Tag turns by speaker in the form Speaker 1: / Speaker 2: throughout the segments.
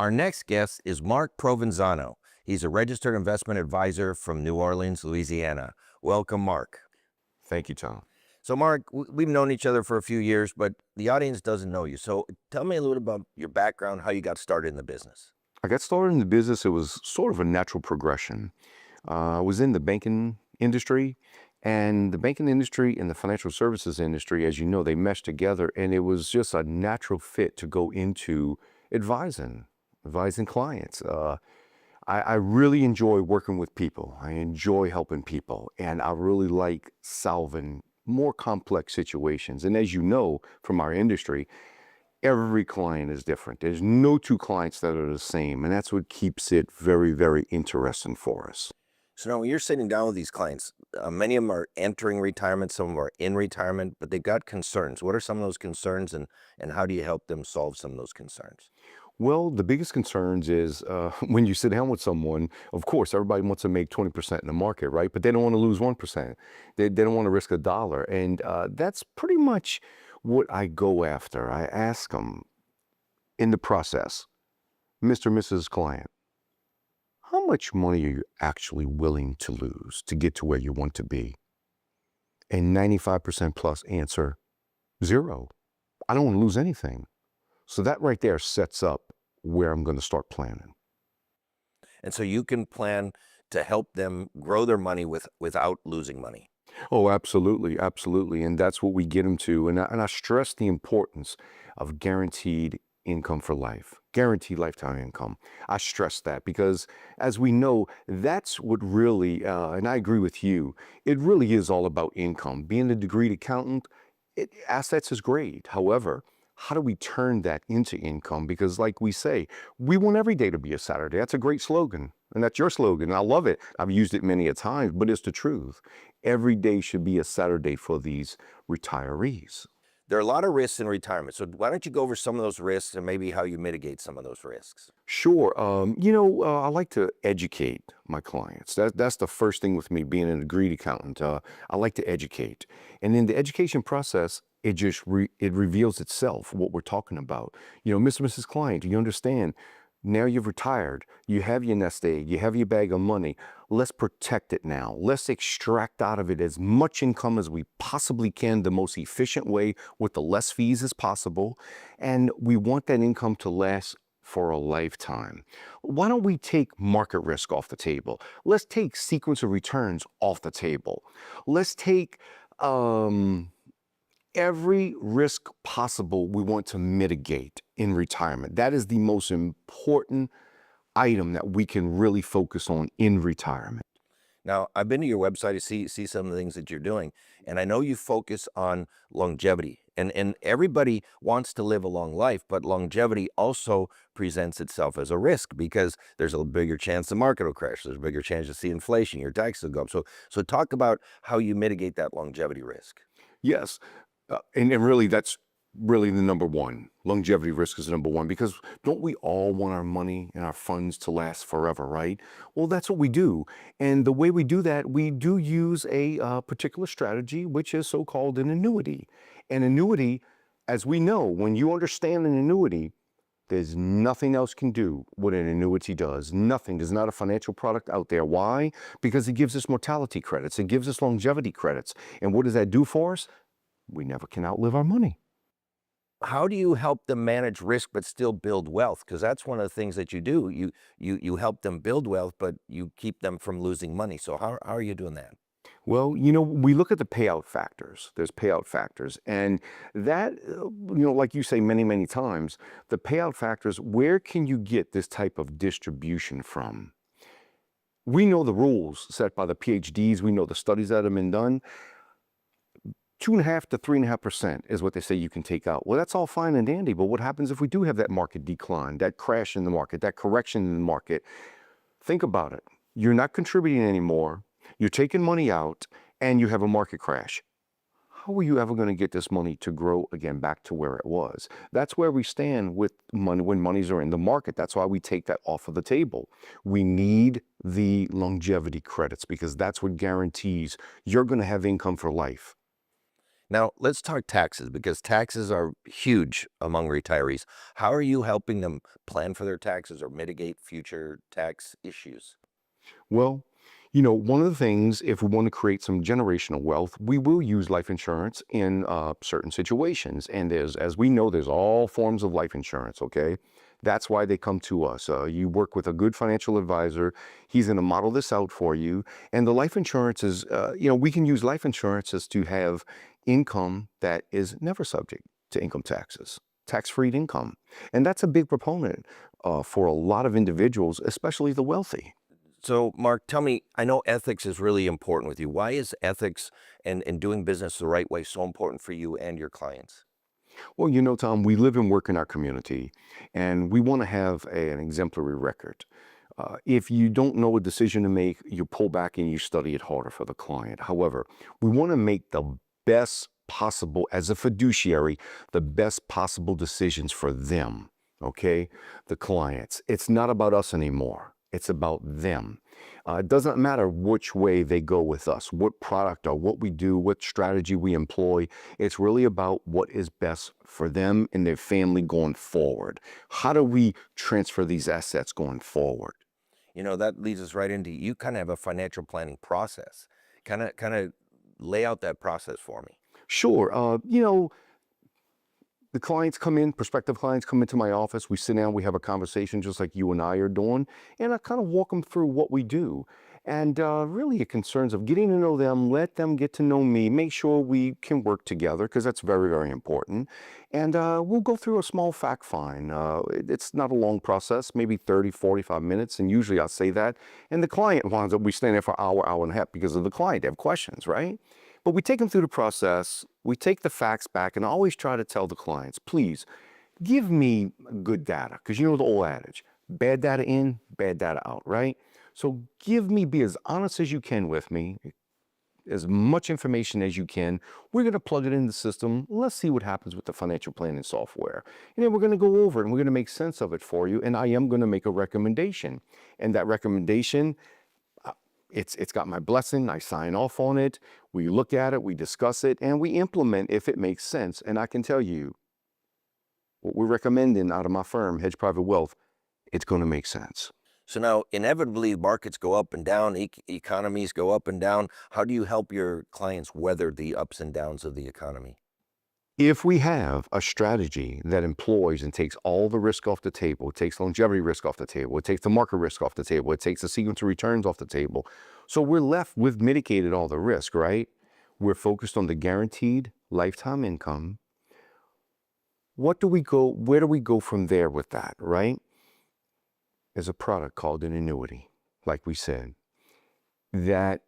Speaker 1: Our next guest is Mark Provenzano. He's a registered investment advisor from New Orleans, Louisiana. Welcome, Mark.
Speaker 2: Thank you, Tom.
Speaker 1: So, Mark, we've known each other for a few years, but the audience doesn't know you. So, tell me a little about your background, how you got started in the business.
Speaker 2: I got started in the business. It was sort of a natural progression. I was in the banking industry, and the banking industry and the financial services industry, as you know, they mesh together, and it was just a natural fit to go into advising clients. I really enjoy working with people. I enjoy helping people, and I really like solving more complex situations. And as you know from our industry, every client is different. There's no two clients that are the same, and that's what keeps it very, very interesting for us.
Speaker 1: So, now when you're sitting down with these clients, many of them are entering retirement, some of them are in retirement, but they've got concerns. What are some of those concerns, and how do you help them solve some of those concerns?
Speaker 2: Well, the biggest concerns is when you sit down with someone, of course, everybody wants to make 20% in the market, right? But they don't want to lose 1%. They don't want to risk a dollar. And that's pretty much what I go after. I ask them in the process, Mr. and Mrs. Client, how much money are you actually willing to lose to get to where you want to be? And 95% plus answer, zero. I don't want to lose anything. So that right there sets up where I'm going to start planning.
Speaker 1: And so you can plan to help them grow their money without losing money.
Speaker 2: Oh, absolutely, absolutely. And that's what we get them to. And I stress the importance of guaranteed income for life, guaranteed lifetime income. I stress that because, as we know, that's what really, and I agree with you, it really is all about income. Being a degreed accountant, assets is great. However, how do we turn that into income? Because like we say, we want every day to be a Saturday. That's a great slogan. And that's your slogan. I love it. I've used it many a times, but it's the truth. Every day should be a Saturday for these retirees.
Speaker 1: There are a lot of risks in retirement. So why don't you go over some of those risks and maybe how you mitigate some of those risks?
Speaker 2: Sure. I like to educate my clients. That's the first thing with me being an agreed accountant. I like to educate. And in the education process, it reveals itself what we're talking about. Mr. and Mrs. Client, do you understand? Now you've retired. You have your nest egg. You have your bag of money. Let's protect it now. Let's extract out of it as much income as we possibly can, the most efficient way with the less fees as possible. And we want that income to last for a lifetime. Why don't we take market risk off the table? Let's take sequence of returns off the table. Let's take every risk possible we want to mitigate in retirement. That is the most important item that we can really focus on in retirement.
Speaker 1: Now, I've been to your website to see some of the things that you're doing, and I know you focus on longevity. And everybody wants to live a long life, but longevity also presents itself as a risk because there's a bigger chance the market will crash. There's a bigger chance to see inflation, your taxes will go up. So talk about how you mitigate that longevity risk.
Speaker 2: Yes, and really that's really the number one. Longevity risk is the number one because don't we all want our money and our funds to last forever, right? Well, that's what we do. And the way we do that, we do use a particular strategy, which is so-called an annuity. An annuity, as we know, when you understand an annuity, there's nothing else can do what an annuity does. Nothing. There's not a financial product out there. Why? Because it gives us mortality credits. It gives us longevity credits. And what does that do for us? We never can outlive our money.
Speaker 1: How do you help them manage risk but still build wealth? Because that's one of the things that you do. You help them build wealth, but you keep them from losing money. So how are you doing that?
Speaker 2: Well, we look at the payout factors. There's payout factors. And that, like you say many, many times, the payout factors, where can you get this type of distribution from? We know the rules set by the PhDs. We know the studies that have been done. 2.5 to 3.5% is what they say you can take out. Well, that's all fine and dandy, but what happens if we do have that market decline, that crash in the market, that correction in the market? Think about it. You're not contributing anymore. You're taking money out and you have a market crash. How are you ever going to get this money to grow again back to where it was? That's where we stand with money when monies are in the market. That's why we take that off of the table. We need the longevity credits because that's what guarantees you're going to have income for life.
Speaker 1: Now, let's talk taxes because taxes are huge among retirees. How are you helping them plan for their taxes or mitigate future tax issues?
Speaker 2: Well, one of the things, if we want to create some generational wealth, we will use life insurance in certain situations. And as we know, there's all forms of life insurance, okay? That's why they come to us. You work with a good financial advisor. He's going to model this out for you. And the life insurance is, we can use life insurances to have income that is never subject to income taxes, tax-free income. And that's a big proponent for a lot of individuals, especially the wealthy.
Speaker 1: So, Mark, tell me, I know ethics is really important with you. Why is ethics and doing business the right way so important for you and your clients?
Speaker 2: Well, Tom, we live and work in our community, and we want to have an exemplary record. If you don't know a decision to make, you pull back and you study it harder for the client. However, we want to make the best possible, as a fiduciary, the best possible decisions for them, okay? The clients. It's not about us anymore. It's about them. It doesn't matter which way they go with us, what product or what we do, what strategy we employ. It's really about what is best for them and their family going forward. How do we transfer these assets going forward?
Speaker 1: That leads us right into you kind of have a financial planning process. Kind of lay out that process for me.
Speaker 2: Sure. The clients come in, prospective clients come into my office. We sit down, we have a conversation just like you and I are doing, and I kind of walk them through what we do. And really, it concerns of getting to know them, let them get to know me, make sure we can work together because that's very, very important. And we'll go through a small fact find. It's not a long process, maybe 30, 45 minutes. And usually I say that. And the client winds up, we stand there for an hour, hour and a half because of the client. They have questions, right? But we take them through the process, we take the facts back, and I always try to tell the clients, please give me good data, because you know the old adage, bad data in, bad data out, right? So be as honest as you can with me, as much information as you can. We're going to plug it in the system. Let's see what happens with the financial planning software. And then we're going to go over it and we're going to make sense of it for you. And I am going to make a recommendation. And that recommendation, it's got my blessing. I sign off on it. We look at it, we discuss it, and we implement if it makes sense. And I can tell you what we're recommending out of my firm, Hedge Private Wealth, it's going to make sense.
Speaker 1: So now, inevitably, markets go up and down, economies go up and down. How do you help your clients weather the ups and downs of the economy?
Speaker 2: If we have a strategy that employs and takes all the risk off the table, it takes longevity risk off the table, it takes the market risk off the table, it takes the sequence of returns off the table. So we're left with mitigated all the risk, right? We're focused on the guaranteed lifetime income. Where do we go from there with that, right? There's a product called an annuity, like we said. That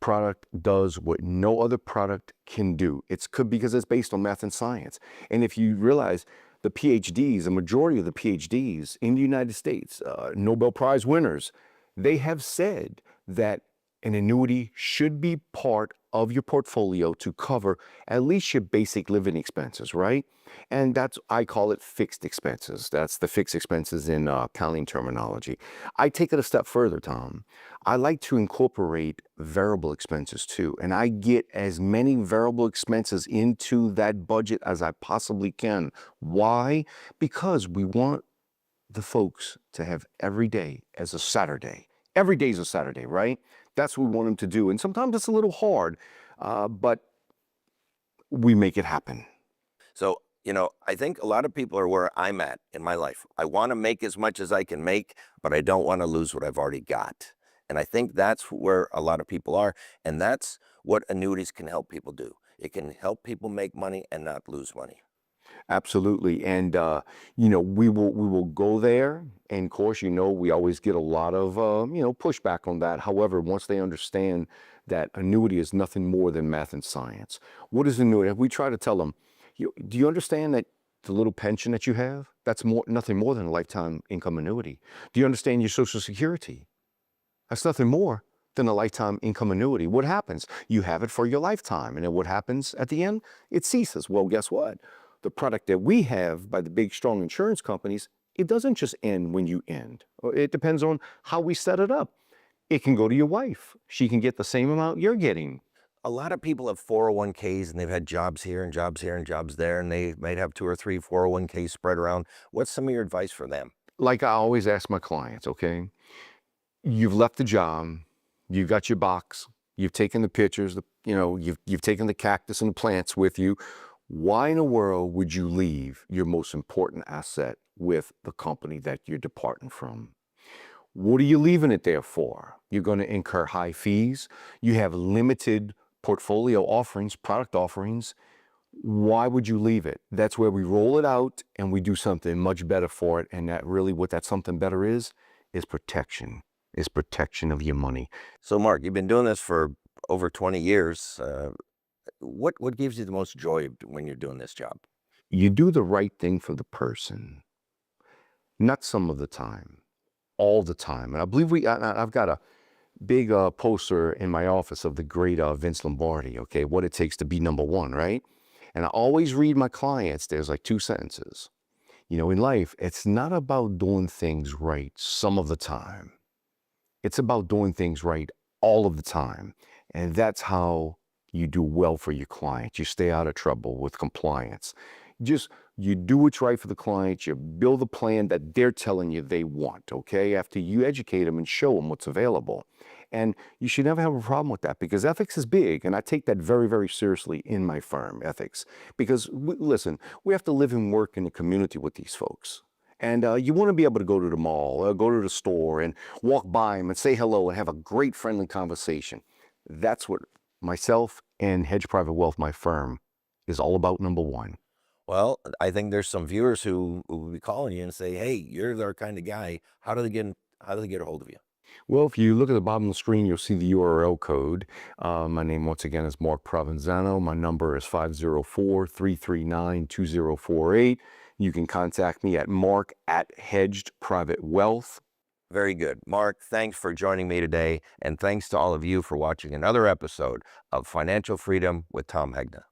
Speaker 2: product does what no other product can do. Because it's based on math and science. And if you realize the PhDs, a majority of the PhDs in the United States, Nobel Prize winners, they have said that an annuity should be part of your portfolio to cover at least your basic living expenses, right? And I call it fixed expenses. That's the fixed expenses in accounting terminology. I take it a step further, Tom. I like to incorporate variable expenses too. And I get as many variable expenses into that budget as I possibly can. Why? Because we want the folks to have every day as a Saturday. Every day is a Saturday, right? That's what we want them to do. And sometimes it's a little hard, but we make it happen.
Speaker 1: So, I think a lot of people are where I'm at in my life. I want to make as much as I can make, but I don't want to lose what I've already got. And I think that's where a lot of people are. And that's what annuities can help people do. It can help people make money and not lose money.
Speaker 2: Absolutely. And, we will go there. And of course, we always get a lot of, pushback on that. However, once they understand that annuity is nothing more than math and science. What is annuity? We try to tell them, do you understand that the little pension that you have, that's nothing more than a lifetime income annuity? Do you understand your Social Security? That's nothing more than a lifetime income annuity. What happens? You have it for your lifetime. And then what happens at the end? It ceases. Well, guess what? The product that we have by the big, strong insurance companies, it doesn't just end when you end. It depends on how we set it up. It can go to your wife. She can get the same amount you're getting.
Speaker 1: A lot of people have 401ks and they've had jobs here and jobs here and jobs there, and they might have two or three 401ks spread around. What's some of your advice for them?
Speaker 2: Like I always ask my clients, okay, you've left the job, you've got your box, you've taken the pictures, you've taken the cactus and the plants with you. Why in the world would you leave your most important asset with the company that you're departing from? What are you leaving it there for? You're going to incur high fees. You have limited portfolio offerings, product offerings. Why would you leave it? That's where we roll it out and we do something much better for it. And that really what that something better is protection, is protection of your money.
Speaker 1: So, Mark, you've been doing this for over 20 years. What gives you the most joy when you're doing this job?
Speaker 2: You do the right thing for the person, not some of the time, all the time. And I believe I've got a big poster in my office of the great Vince Lombardi, okay, what it takes to be number one, right? And I always read my clients, there's like two sentences. In life, it's not about doing things right some of the time. It's about doing things right all of the time. And that's how you do well for your clients. You stay out of trouble with compliance. You do what's right for the client. You build the plan that they're telling you they want, okay? After you educate them and show them what's available. And you should never have a problem with that because ethics is big. And I take that very, very seriously in my firm, ethics. Because, listen, we have to live and work in the community with these folks. And you want to be able to go to the mall, go to the store and walk by them and say hello and have a great friendly conversation. That's what myself and Hedge Private Wealth, my firm, is all about, number one.
Speaker 1: Well, I think there's some viewers who will be calling you and say, "Hey, you're our kind of guy. How do they get a hold of you?"
Speaker 2: Well, if you look at the bottom of the screen, you'll see the URL code. My name, once again, is Mark Provenzano. My number is 504-339-2048. You can contact me at mark@Hedged Private Wealth.
Speaker 1: Very good. Mark, thanks for joining me today, and thanks to all of you for watching another episode of Financial Freedom with Tom Hegna.